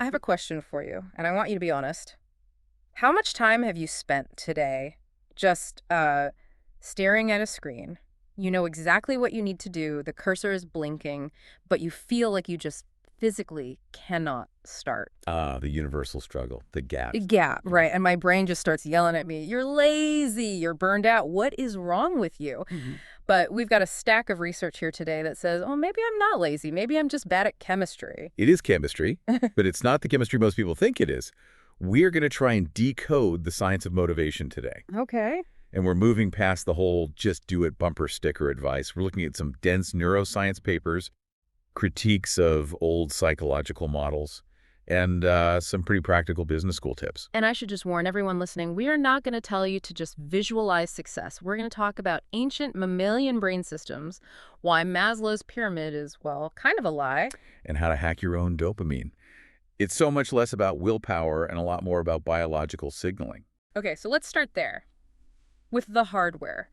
I have a question for you, and I want you to be honest. How much time have you spent today just staring at a screen? You know exactly what you need to do, the cursor is blinking, but you feel like you just physically cannot start. Ah, the universal struggle, the gap. Yeah, Yeah. right. And my brain just starts yelling at me, you're lazy, you're burned out. What is wrong with you? Mhm. But we've got a stack of research here today that says, oh, maybe I'm not lazy. Maybe I'm just bad at chemistry. It is chemistry, but it's not the chemistry most people think it is. We're going to try and decode the science of motivation today. Okay. And we're moving past the whole just do it bumper sticker advice. We're looking at some dense neuroscience papers, critiques of old psychological models, and some pretty practical business school tips. And I should just warn everyone listening, we are not going to tell you to just visualize success. We're going to talk about ancient mammalian brain systems, why Maslow's pyramid is, well, kind of a lie. And how to hack your own dopamine. It's so much less about willpower and a lot more about biological signaling. Okay, so let's start there with the hardware.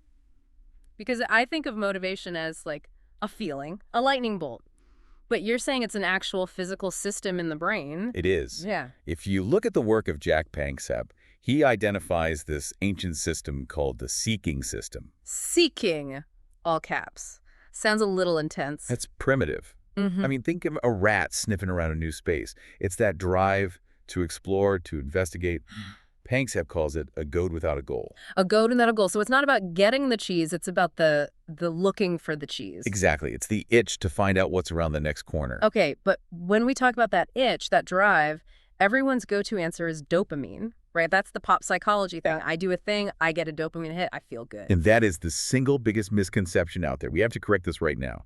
Because I think of motivation as like a feeling, a lightning bolt. But you're saying it's an actual physical system in the brain. It is. Yeah. If you look at the work of Jack Panksepp, he identifies this ancient system called the seeking system. Seeking, all caps. Sounds a little intense. That's primitive. Mm-hmm. I mean, think of a rat sniffing around a new space. It's that drive to explore, to investigate. Panksepp calls it a goad without a goal. A goat and then a goal. So it's not about getting the cheese, it's about the looking for the cheese. Exactly. It's the itch to find out what's around the next corner. Okay, but when we talk about that itch, that drive, everyone's go-to answer is dopamine, right? That's the pop psychology thing. I do a thing, I get a dopamine hit, I feel good. And that is the single biggest misconception out there. We have to correct this right now.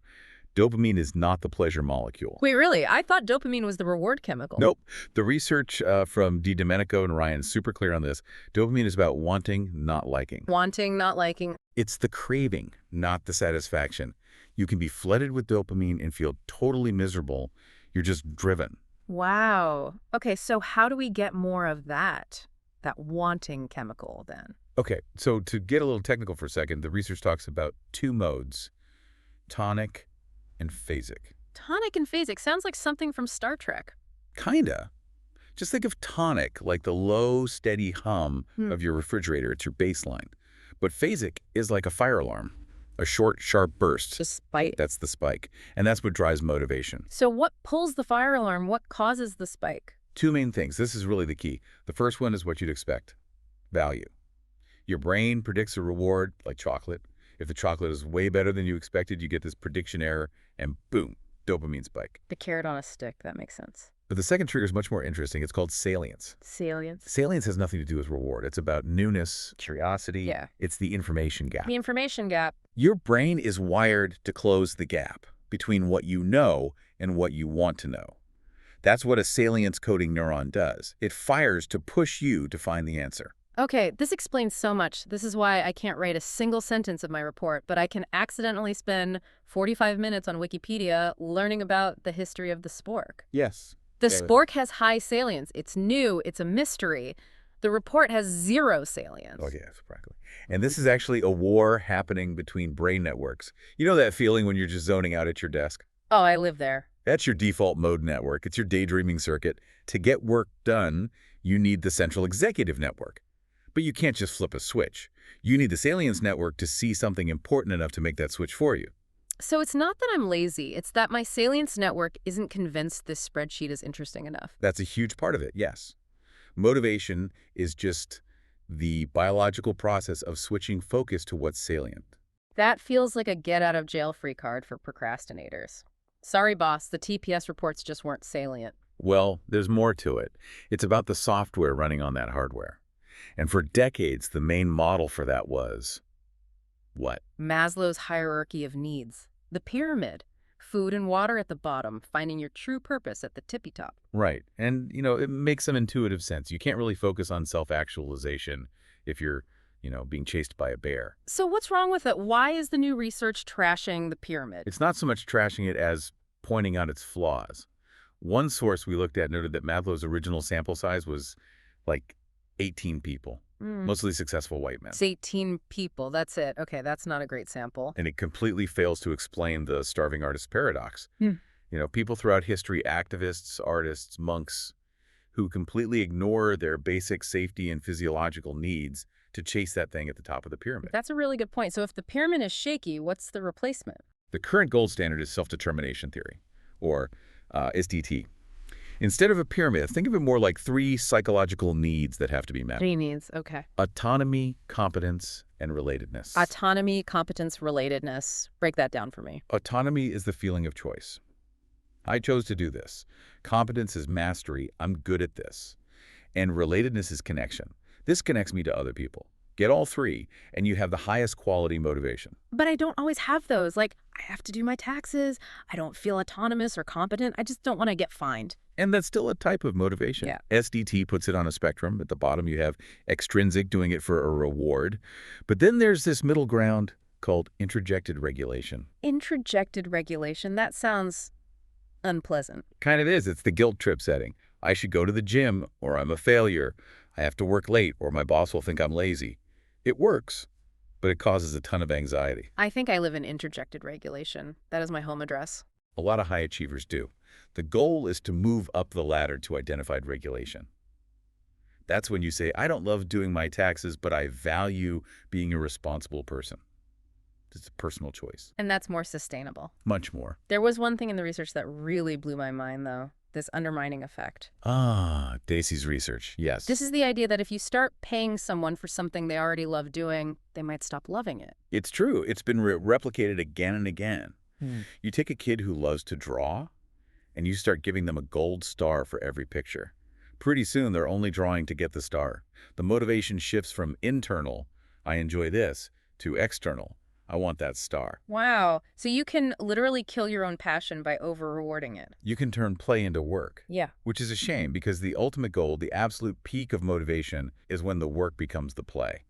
Dopamine is not the pleasure molecule. Wait, really? I thought dopamine was the reward chemical. Nope. The research from Domenico and Ryan is super clear on this. Dopamine is about wanting, not liking. Wanting, not liking. It's the craving, not the satisfaction. You can be flooded with dopamine and feel totally miserable. You're just driven. Wow. Okay, so how do we get more of that wanting chemical then? Okay, so to get a little technical for a second, the research talks about two modes, tonic and phasic. Tonic and phasic sounds like something from Star Trek. Kinda. Just think of tonic like the low, steady hum of your refrigerator. It's your baseline. But phasic is like a fire alarm, a short, sharp burst. Just spike. That's the spike. And that's what drives motivation. So what pulls the fire alarm? What causes the spike? Two main things. This is really the key. The first one is what you'd expect. Value. Your brain predicts a reward, like chocolate. If the chocolate is way better than you expected, you get this prediction error, and boom, dopamine spike. The carrot on a stick, that makes sense. But the second trigger is much more interesting. It's called salience. Salience. Salience has nothing to do with reward. It's about newness, curiosity. Yeah. It's the information gap. The information gap. Your brain is wired to close the gap between what you know and what you want to know. That's what a salience coding neuron does. It fires to push you to find the answer. Okay, this explains so much. This is why I can't write a single sentence of my report, but I can accidentally spend 45 minutes on Wikipedia learning about the history of the spork. Yes. The spork has high salience. It's new. It's a mystery. The report has zero salience. Oh, yes, practically. And this is actually a war happening between brain networks. You know that feeling when you're just zoning out at your desk? Oh, I live there. That's your default mode network. It's your daydreaming circuit. To get work done, you need the central executive network. But you can't just flip a switch. You need the salience network to see something important enough to make that switch for you. So it's not that I'm lazy. It's that my salience network isn't convinced this spreadsheet is interesting enough. That's a huge part of it, yes. Motivation is just the biological process of switching focus to what's salient. That feels like a get-out-of-jail-free card for procrastinators. Sorry, boss, the TPS reports just weren't salient. Well, there's more to it. It's about the software running on that hardware. And for decades, the main model for that was what? Maslow's hierarchy of needs. The pyramid. Food and water at the bottom, finding your true purpose at the tippy top. Right. And, it makes some intuitive sense. You can't really focus on self-actualization if you're, being chased by a bear. So what's wrong with it? Why is the new research trashing the pyramid? It's not so much trashing it as pointing out its flaws. One source we looked at noted that Maslow's original sample size was like 18 people, mostly successful white men. It's 18 people. That's it. Okay, that's not a great sample. And it completely fails to explain the starving artist paradox. People throughout history, activists, artists, monks, who completely ignore their basic safety and physiological needs to chase that thing at the top of the pyramid. That's a really good point. So if the pyramid is shaky, what's the replacement? The current gold standard is self-determination theory, or SDT. Instead of a pyramid, think of it more like 3 psychological needs that have to be met. 3 needs, okay. Autonomy, competence, and relatedness. Autonomy, competence, relatedness. Break that down for me. Autonomy is the feeling of choice. I chose to do this. Competence is mastery. I'm good at this. And relatedness is connection. This connects me to other people. Get all 3, and you have the highest quality motivation. But I don't always have those. Like, I have to do my taxes. I don't feel autonomous or competent. I just don't want to get fined. And that's still a type of motivation. Yeah. SDT puts it on a spectrum. At the bottom, you have extrinsic, doing it for a reward. But then there's this middle ground called introjected regulation. Introjected regulation, that sounds unpleasant. Kind of is. It's the guilt trip setting. I should go to the gym, or I'm a failure. I have to work late, or my boss will think I'm lazy. It works, but it causes a ton of anxiety. I think I live in interjected regulation. That is my home address. A lot of high achievers do. The goal is to move up the ladder to identified regulation. That's when you say, I don't love doing my taxes, but I value being a responsible person. It's a personal choice. And that's more sustainable. Much more. There was one thing in the research that really blew my mind, though. This undermining effect. Ah, Dacey's research, yes. This is the idea that if you start paying someone for something they already love doing, they might stop loving it. It's true. It's been replicated again and again. You take a kid who loves to draw, and you start giving them a gold star for every picture. Pretty soon, they're only drawing to get the star. The motivation shifts from internal, I enjoy this, to external, I want that star. Wow. So you can literally kill your own passion by over-rewarding it. You can turn play into work. Yeah. Which is a shame because the ultimate goal, the absolute peak of motivation, is when the work becomes the play.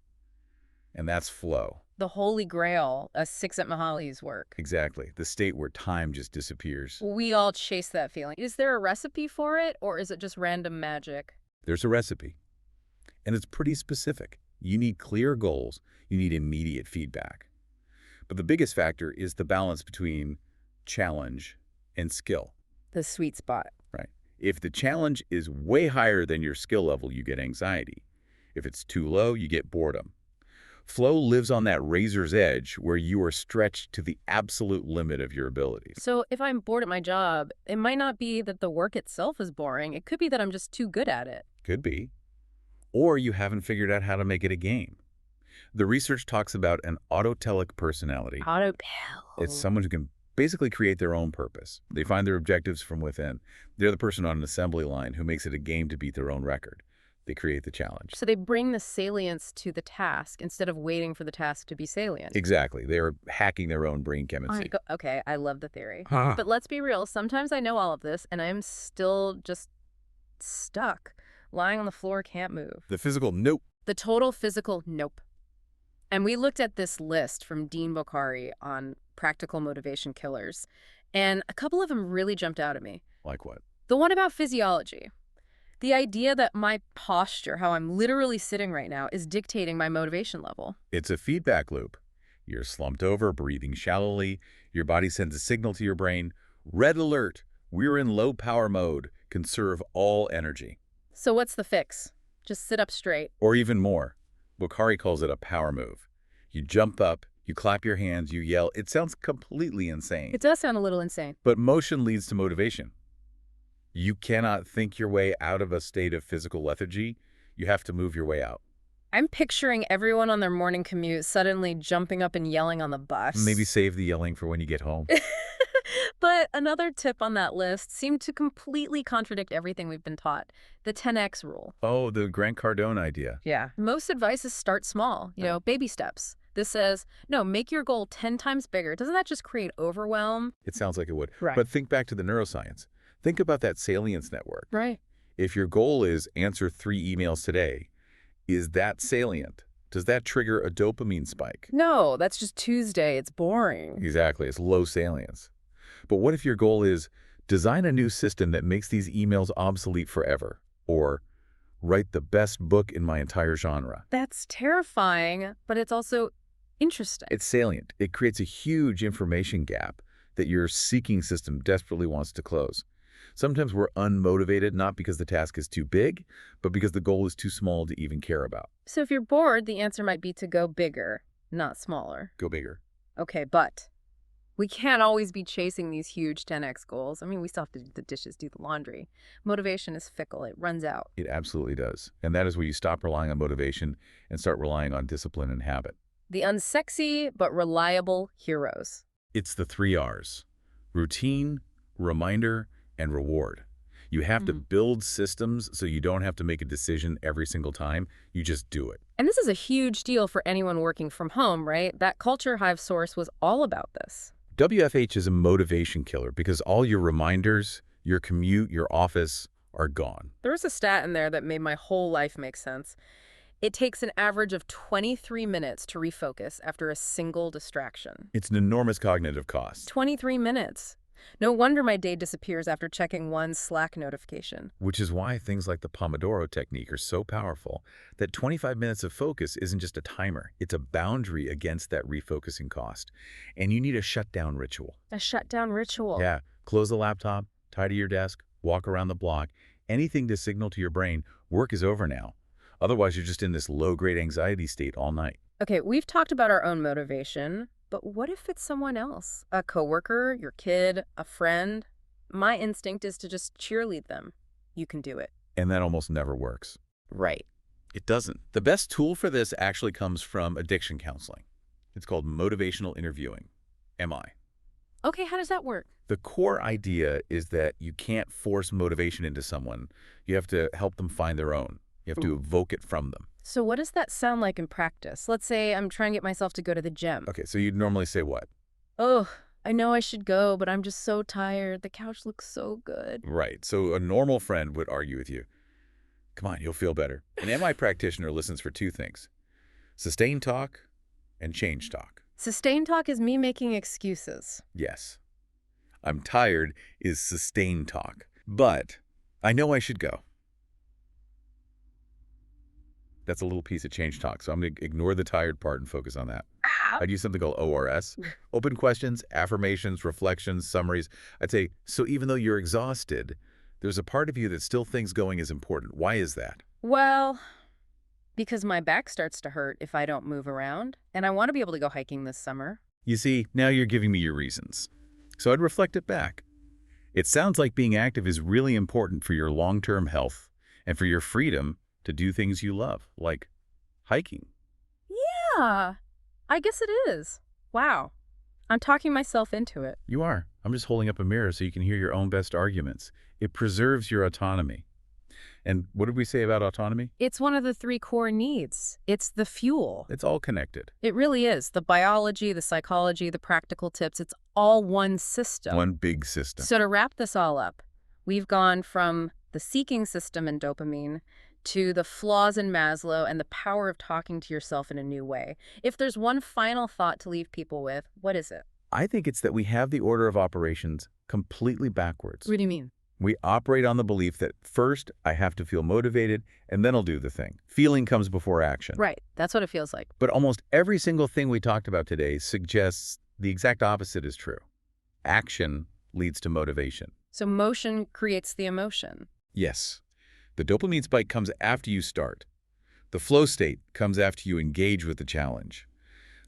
And that's flow. The holy grail, a Six at Mahali's work. Exactly. The state where time just disappears. We all chase that feeling. Is there a recipe for it, or is it just random magic? There's a recipe. And it's pretty specific. You need clear goals. You need immediate feedback. But the biggest factor is the balance between challenge and skill. The sweet spot. Right. If the challenge is way higher than your skill level, you get anxiety. If it's too low, you get boredom. Flow lives on that razor's edge where you are stretched to the absolute limit of your abilities. So if I'm bored at my job, it might not be that the work itself is boring. It could be that I'm just too good at it. Could be. Or you haven't figured out how to make it a game. The research talks about an autotelic personality. Autotelic. It's someone who can basically create their own purpose. They find their objectives from within. They're the person on an assembly line who makes it a game to beat their own record. They create the challenge. So they bring the salience to the task instead of waiting for the task to be salient. Exactly. They're hacking their own brain chemistry. Okay, I love the theory. But let's be real. Sometimes I know all of this, and I'm still just stuck. Lying on the floor, can't move. The physical nope. The total physical nope. And we looked at this list from Dean Bokhari on practical motivation killers, and a couple of them really jumped out at me. Like what? The one about physiology. The idea that my posture, how I'm literally sitting right now, is dictating my motivation level. It's a feedback loop. You're slumped over, breathing shallowly. Your body sends a signal to your brain. Red alert. We're in low power mode. Conserve all energy. So what's the fix? Just sit up straight. Or even more. Bokhari calls it a power move. You jump up, you clap your hands, you yell. It sounds completely insane. It does sound a little insane. But motion leads to motivation. You cannot think your way out of a state of physical lethargy. You have to move your way out. I'm picturing everyone on their morning commute suddenly jumping up and yelling on the bus. Maybe save the yelling for when you get home. But another tip on that list seemed to completely contradict everything we've been taught. The 10X rule. Oh, the Grant Cardone idea. Yeah. Most advice is start small, baby steps. This says, no, make your goal 10 times bigger. Doesn't that just create overwhelm? It sounds like it would. Right. But think back to the neuroscience. Think about that salience network. Right. If your goal is answer 3 emails today, is that salient? Does that trigger a dopamine spike? No, that's just Tuesday. It's boring. Exactly. It's low salience. But what if your goal is design a new system that makes these emails obsolete forever? Or write the best book in my entire genre? That's terrifying, but it's also interesting. It's salient. It creates a huge information gap that your seeking system desperately wants to close. Sometimes we're unmotivated not because the task is too big, but because the goal is too small to even care about. So if you're bored, the answer might be to go bigger, not smaller. Go bigger. Okay, but we can't always be chasing these huge 10x goals. I mean, we still have to do the dishes, do the laundry. Motivation is fickle. It runs out. It absolutely does. And that is where you stop relying on motivation and start relying on discipline and habit. The unsexy but reliable heroes. It's the 3 R's: routine, reminder, and reward. You have to build systems so you don't have to make a decision every single time. You just do it. And this is a huge deal for anyone working from home, right? That Culture Hive source was all about this. WFH is a motivation killer because all your reminders, your commute, your office are gone. There was a stat in there that made my whole life make sense. It takes an average of 23 minutes to refocus after a single distraction. It's an enormous cognitive cost. 23 minutes. No wonder my day disappears after checking one Slack notification. Which is why things like the Pomodoro technique are so powerful, that 25 minutes of focus isn't just a timer. It's a boundary against that refocusing cost. And you need a shutdown ritual. A shutdown ritual. Yeah, close the laptop, tidy your desk, walk around the block, anything to signal to your brain, work is over now. Otherwise, you're just in this low-grade anxiety state all night. Okay, we've talked about our own motivation, but what if it's someone else? A coworker, your kid, a friend? My instinct is to just cheerlead them. You can do it. And that almost never works. Right. It doesn't. The best tool for this actually comes from addiction counseling. It's called motivational interviewing, MI. Okay, how does that work? The core idea is that you can't force motivation into someone. You have to help them find their own. You have to evoke it from them. So what does that sound like in practice? Let's say I'm trying to get myself to go to the gym. Okay, so you'd normally say what? Oh, I know I should go, but I'm just so tired. The couch looks so good. Right. So a normal friend would argue with you. Come on, you'll feel better. An MI practitioner listens for 2 things: sustained talk and change talk. Sustained talk is me making excuses. Yes. I'm tired is sustained talk. But I know I should go. That's a little piece of change talk, so I'm going to ignore the tired part and focus on that. I'd use something called ORS. Open questions, affirmations, reflections, summaries. I'd say, so even though you're exhausted, there's a part of you that still thinks going is important. Why is that? Well, because my back starts to hurt if I don't move around, and I want to be able to go hiking this summer. You see, now you're giving me your reasons. So I'd reflect it back. It sounds like being active is really important for your long-term health and for your freedom to do things you love, like hiking. Yeah, I guess it is. Wow. I'm talking myself into it. You are. I'm just holding up a mirror so you can hear your own best arguments. It preserves your autonomy. And what did we say about autonomy? It's one of the 3 core needs. It's the fuel. It's all connected. It really is. The biology, the psychology, the practical tips, it's all one system. One big system. So to wrap this all up, we've gone from the seeking system in dopamine to the flaws in Maslow and the power of talking to yourself in a new way. If there's one final thought to leave people with, what is it? I think it's that we have the order of operations completely backwards. What do you mean? We operate on the belief that first I have to feel motivated and then I'll do the thing. Feeling comes before action. Right. That's what it feels like. But almost every single thing we talked about today suggests the exact opposite is true. Action leads to motivation. So motion creates the emotion. Yes. The dopamine spike comes after you start. The flow state comes after you engage with the challenge.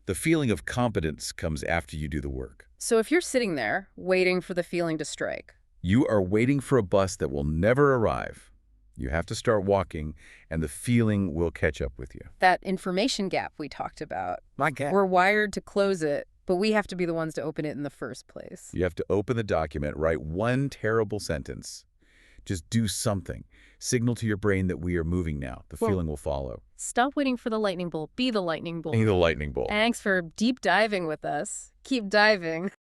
The feeling of competence comes after you do the work. So if you're sitting there waiting for the feeling to strike, You are waiting for a bus that will never arrive. You have to start walking, and the feeling will catch up with you. that information gap we talked about, My God. we're wired to close it, but we have to be the ones to open it in the first place. You have to open the document, write one terrible sentence. Just do something. Signal to your brain that we are moving now. The Well- feeling will follow. Stop waiting for the lightning bolt. Be the lightning bolt. Ain't the lightning bolt. Thanks for deep diving with us. Keep diving.